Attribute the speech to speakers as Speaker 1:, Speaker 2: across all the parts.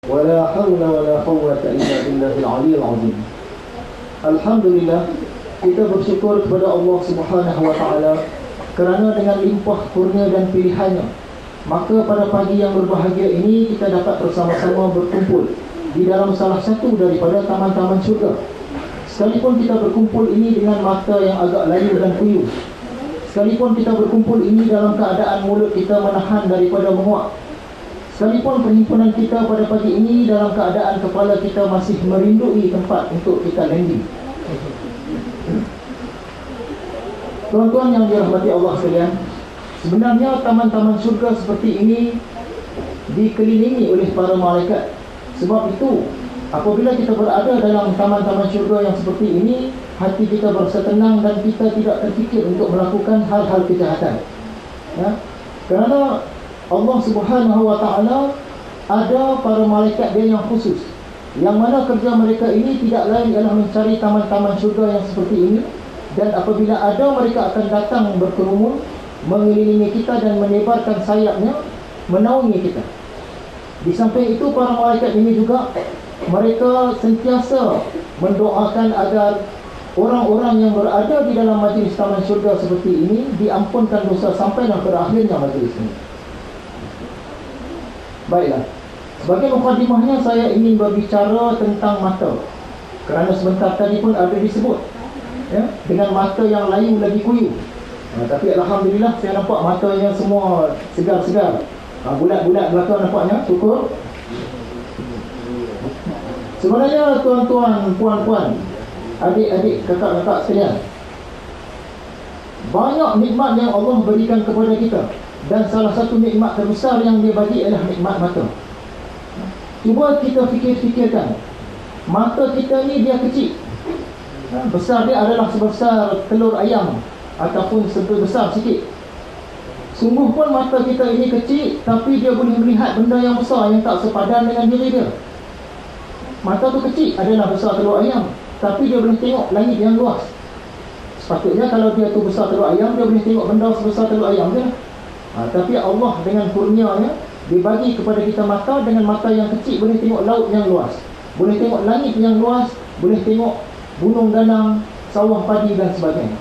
Speaker 1: ولا حول ولا قوة إلا بالله العلي العظيم. Alhamdulillah, kita bersyukur kepada Allah Subhanahu wa taala kerana dengan limpah kurnia dan pilihannya, maka pada pagi yang berbahagia ini kita dapat bersama-sama berkumpul di dalam salah satu daripada taman-taman syurga. Sekalipun kita berkumpul ini dengan mata yang agak layu dan kuyu, sekalipun kita berkumpul ini dalam keadaan mulut kita menahan daripada menguap, sekalipun perhimpunan kita pada pagi ini dalam keadaan kepala kita masih merindui tempat untuk kita landing. Tuan-tuan yang dirahmati Allah sekalian, sebenarnya taman-taman syurga seperti ini dikelilingi oleh para malaikat. Sebab itu, apabila kita berada dalam taman-taman syurga yang seperti ini, hati kita berasa tenang dan kita tidak terfikir untuk melakukan hal-hal kejahatan. Ya? Kerana Allah Subhanahu wa taala ada para malaikat dia yang khusus, yang mana kerja mereka ini tidak lain ialah mencari taman-taman syurga yang seperti ini. Dan apabila ada, mereka akan datang berkerumun mengelilingi kita dan menebarkan sayapnya menaungi kita. Di samping itu, para malaikat ini juga mereka sentiasa mendoakan agar orang-orang yang berada di dalam majlis taman syurga seperti ini diampunkan dosa sampailah berakhirnya majlis ini. Baiklah, sebagai mukadimahnya saya ingin berbicara tentang mata. Kerana sebentar tadi pun ada disebut, ya, dengan mata yang layu lagi kuyu. Tapi Alhamdulillah saya nampak matanya semua segar-segar. Bulat-bulat belakang nampaknya, syukur. Sebenarnya tuan-tuan, puan-puan, adik-adik, kakak-kakak sekalian, banyak nikmat yang Allah berikan kepada kita. Dan salah satu nikmat terbesar yang dia bagi ialah nikmat mata. Cuba kita fikir-fikirkan, mata kita ni dia kecil, besar dia adalah sebesar telur ayam ataupun sebesar sikit. Sungguh pun mata kita ini kecil, tapi dia boleh melihat benda yang besar yang tak sepadan dengan diri dia. Mata tu kecil adalah besar telur ayam, tapi dia boleh tengok langit yang luas. Sepatutnya kalau dia tu besar telur ayam, dia boleh tengok benda sebesar telur ayam je. Tapi Allah dengan kurnianya dibagi kepada kita mata. Dengan mata yang kecil boleh tengok laut yang luas, boleh tengok langit yang luas, boleh tengok gunung ganang, sawah padi dan sebagainya.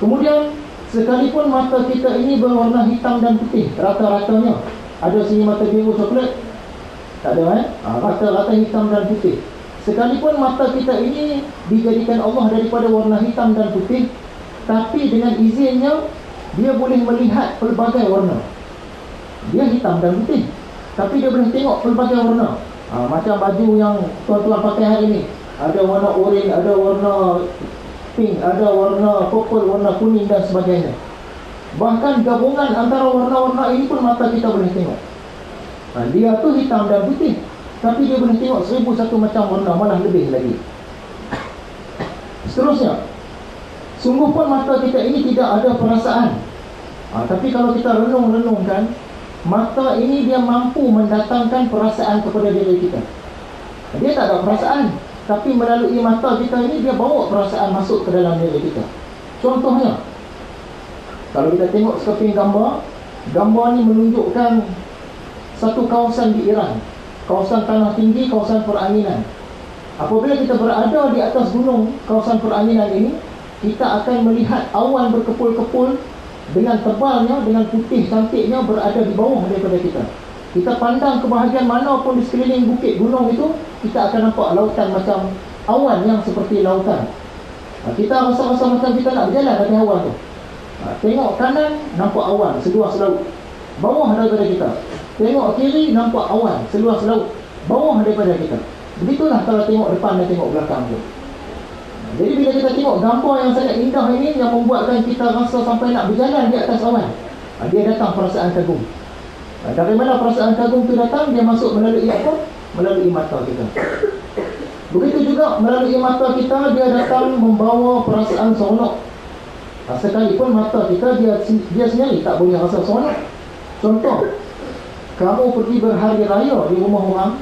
Speaker 1: Kemudian sekalipun mata kita ini berwarna hitam dan putih rata-ratanya, ada sini mata biru coklat, tak ada rata-rata hitam dan putih. Sekalipun mata kita ini dijadikan Allah daripada warna hitam dan putih, tapi dengan izinnya dia boleh melihat pelbagai warna. Dia hitam dan putih, tapi dia boleh tengok pelbagai warna. Macam baju yang tuan-tuan pakai hari ini, ada warna oranye, ada warna pink, ada warna purple, warna kuning dan sebagainya. Bahkan gabungan antara warna-warna ini pun mata kita boleh tengok. Dia tu hitam dan putih, tapi dia boleh tengok 1001 macam warna, malah lebih lagi. Seterusnya, sungguh pun mata kita ini tidak ada perasaan. Tapi kalau kita renung-renungkan, mata ini dia mampu mendatangkan perasaan kepada diri kita. Dia tak ada perasaan, tapi melalui mata kita ini dia bawa perasaan masuk ke dalam diri kita. Contohnya, kalau kita tengok sekeping gambar, gambar ni menunjukkan satu kawasan di Iran, kawasan tanah tinggi, kawasan peranginan. Apabila kita berada di atas gunung kawasan peranginan ini, kita akan melihat awan berkepul-kepul dengan tebalnya, dengan putih cantiknya berada di bawah daripada kita. Kita pandang ke bahagian mana pun di sekeliling bukit gunung itu, kita akan nampak lautan macam awan yang seperti lautan. Kita rasa-rasa macam kita nak berjalan dari awan tu. Tengok kanan, nampak awan seluas laut bawah daripada kita. Tengok kiri, nampak awan seluas laut bawah daripada kita. Begitulah kalau tengok depan dan tengok belakang tu. Jadi bila kita tengok gambar yang sangat indah ini, yang membuatkan kita rasa sampai nak berjalan di atas awan, dia datang perasaan kagum. Dari mana perasaan kagum itu datang? Dia masuk melalui apa? Melalui mata kita. Begitu juga melalui mata kita, dia datang membawa perasaan seronok. Sekalipun mata kita dia sendiri tak boleh rasa seronok. Contoh, kamu pergi berhari raya di rumah orang,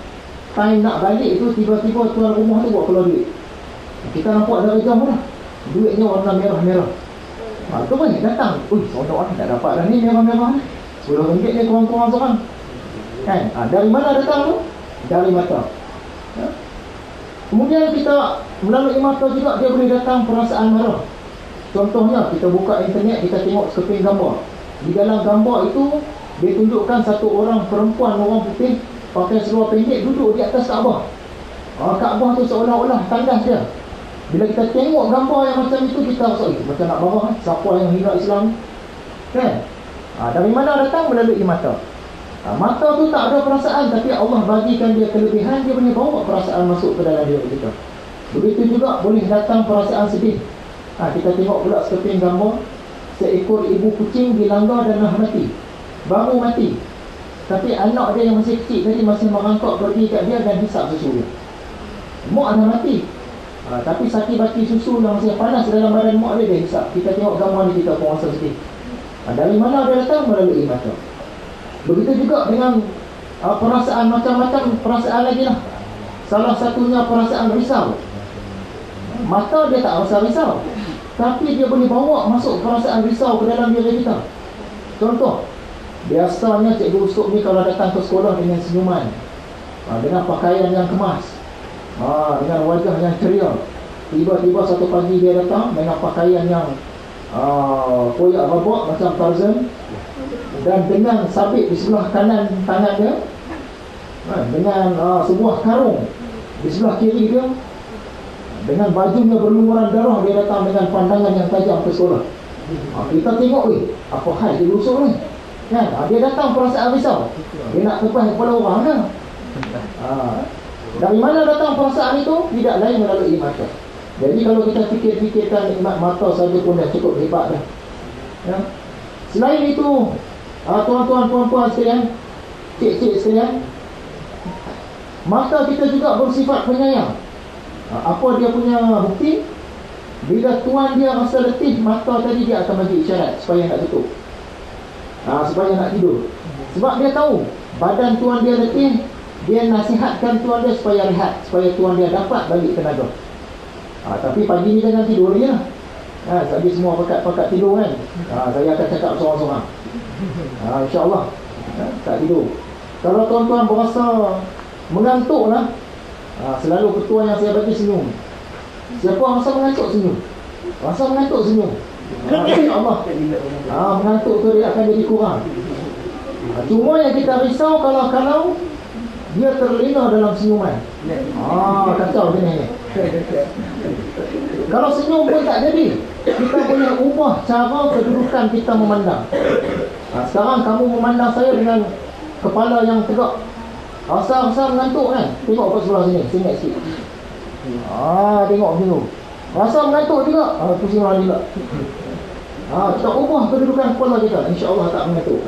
Speaker 1: time nak balik itu tiba-tiba tuan rumah tu buat keluar duit. Kita nampak dari jauh dah, duitnya warna merah-merah. Tu banyak datang. Seronok lah, tak dapat dah ni merah-merah ni. RM10 ni kurang-kurang seorang. Kan? Dari mana datang tu? Dari mata. Ya? Kemudian kita melalui mata juga dia boleh datang perasaan marah. Contohnya kita buka internet, kita tengok sekeping gambar. Di dalam gambar itu dia tunjukkan satu orang perempuan, orang putih pakai seluar pendek duduk di atas Kaabah. Kaabah tu seolah-olah tandas dia. Bila kita tengok gambar yang macam itu, kita rasa macam nak marah. Siapa yang hina Islam? Kan? Dari mana datang? Melalui mata. Mata tu tak ada perasaan, tapi Allah bagikan dia kelebihan, dia boleh bawa perasaan masuk ke dalam diri kita. Begitu juga boleh datang perasaan sedih. Kita tengok pula sekeping gambar, seekor ibu kucing dilanggar dan mati. Baru mati, tapi anak dia yang masih kecil tadi masih merangkak pergi kat dia dan hisap susu dia. Mak dah mati, tapi saki-baki susu yang masih panas dalam badan mak dia, dia hisap. Kita tengok gambar ni, kita pun rasa sedih. Dari mana dia datang? Melalui mata. Begitu juga dengan perasaan, macam-macam perasaan lagi lah. Salah satunya perasaan risau. Mata dia tak rasa risau, tapi dia boleh bawa masuk perasaan risau ke dalam diri kita. Contoh, biasanya cikgu Ustaz ni kalau datang ke sekolah dengan senyuman, dengan pakaian yang kemas, dengan wajah yang ceria. Tiba-tiba satu pagi dia datang dengan pakaian yang koyak rabak macam Tarzan, dan dengan sabit di sebelah kanan tangan dia, dengan sebuah karung di sebelah kiri dia, dengan bajunya berlumuran darah, dia datang dengan pandangan yang tajam ke sekolah. Kita tengok, apa hal dia rusuk ni? Kan? Dia datang perasaan risau, dia nak tepas kepala orang kan? Dari mana datang perasaan itu? Tidak lain melalui mata. Jadi kalau kita fikir-fikirkan nikmat mata saja pun dah cukup hebat dah. Ya? Selain itu, tuan-tuan, puan-puan sekalian, cik-cik sekalian, mata kita juga bersifat penyayang. Apa dia punya bukti? Bila tuan dia rasa letih, mata tadi dia akan bagi isyarat supaya nak tutup, supaya nak tidur. Sebab dia tahu badan tuan dia letih, dia nasihatkan tuan dia supaya rehat, supaya tuan dia dapat balik tenaga. Tapi pagi ni jangan tidur je lah. Habis semua pakat tidur kan. Saya akan cakap seorang-seorang. InsyaAllah tak tidur. Kalau tuan-tuan berasa mengantuk lah, selalu ketua yang saya bagi senyum. Siapa rasa mengantuk senyum? Rasa mengantuk senyum. InsyaAllah mengantuk tu dia akan jadi kurang. Cuma yang kita risau kalau dia terlena dalam senyuman. Kacau macam ni. Kalau senyum pun tak jadi, kita boleh ubah cara kedudukan kita memandang. Sekarang kamu memandang saya dengan kepala yang tegak, rasa mengantuk kan? Tengok kat sebelah sini, sengit sikit. Tengok macam tu, rasa mengantuk juga, pusing orang juga. Kita ubah kedudukan kepala kita, insya-Allah tak mengantuk.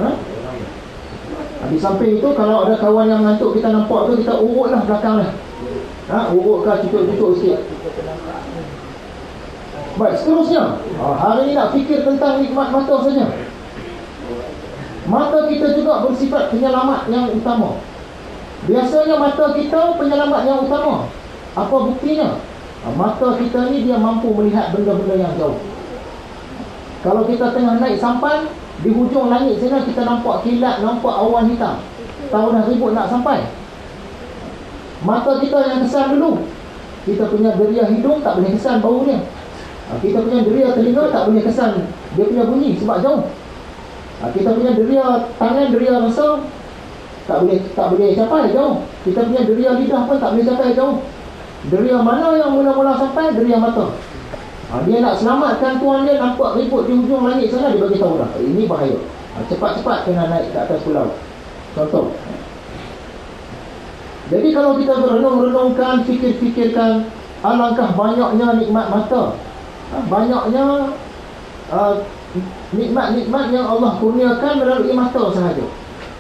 Speaker 1: Di samping itu, kalau ada kawan yang mengantuk kita nampak tu, kita urutlah belakang dah. Urutkan cucuk-cucuk sikit. Baik, seterusnya, hari ini nak fikir tentang nikmat mata saja. Mata kita juga bersifat penyelamat yang utama. Biasanya mata kita penyelamat yang utama. Apa buktinya? Mata kita ni dia mampu melihat benda-benda yang jauh. Kalau kita tengah naik sampan, di hujung langit sana kita nampak kilat, nampak awan hitam, tahu dah ribut nak sampai. Mata kita yang kesan dulu. Kita punya deria hidung tak boleh kesan bau dia. Kita punya deria telinga tak boleh kesan dia punya bunyi sebab jauh. Kita punya deria tangan, deria rasa tak boleh capai jauh. Kita punya deria lidah pun tak boleh capai jauh. Deria mana yang mula-mula sampai? Deria mata. Dia nak selamatkan tuan dia, nampak ribut di hujung langit sana, dia bagi tahu dah, ini bahaya. Cepat-cepat kena naik ke atas pulau. Contoh. Jadi kalau kita berenung-renungkan, fikir-fikirkan, alangkah banyaknya nikmat mata, banyaknya nikmat-nikmat yang Allah kurniakan melalui mata sahaja.